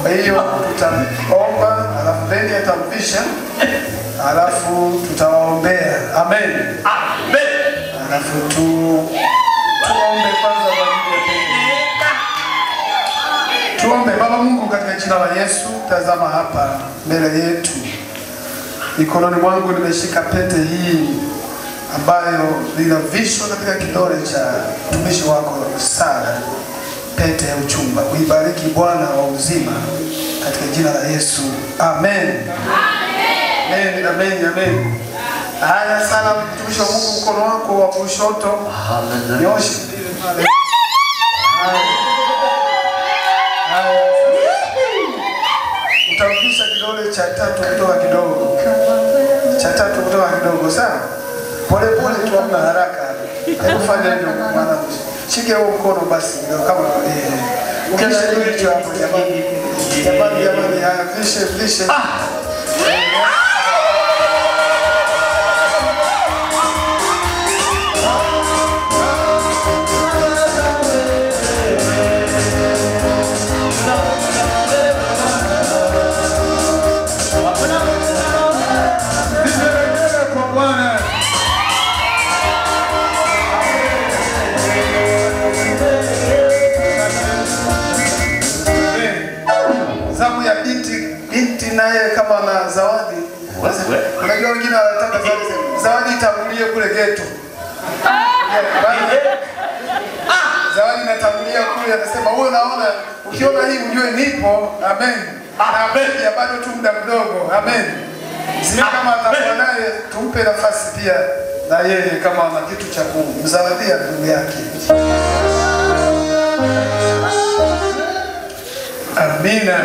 Kwa hiyo tutaomba, alafu then atamvisha, alafu tutawaombea. Amen. Amen. Alafu tuombe kwanza kwa ajili ya pete. Tuombe. Baba Mungu, katika jina la Yesu, tazama hapa mbele yetu. Mikononi mwangu nimeshika pete hii ambayo linavishwa katika kidole cha mtumishi wako Sara, pete ya uchumba. Uibariki Bwana wa uzima katika jina la Yesu. Amen. Amen. Amen. Amen. Haya sana, mtumishi wa Mungu, mkono wako wa kushoto nyosha pale. Utavisha kidole cha tatu kutoka kidogo. Cha tatu kutoka kidogo, sawa? Pole pole tu, hamna haraka. Hebu fanya hivyo maana. Shike huo mkono basi kama ukisha hicho hapo jamani. Jamani, haya vishe. Naye kama na zawadi. Unajua wengine wanataka zawadi itangulie kule ghetto. Zawadi inatangulia kule, anasema wewe unaona, ukiona hii ujue nipo. Amen. Amen. Ya bado tu muda mdogo. Amen. Sisi kama atakuwa naye tumpe nafasi pia na yeye kama ana kitu cha kumzawadia ndugu yake. Amina.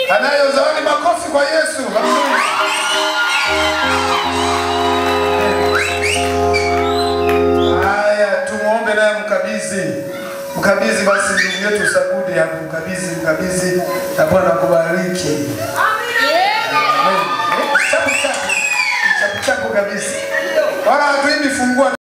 Anayo zawadi, makofi kwa Yesu. Haya, tumuombe naye mkabidhi basi ndugu yetu Sagudi hapo, mkabidhi na Bwana kubariki.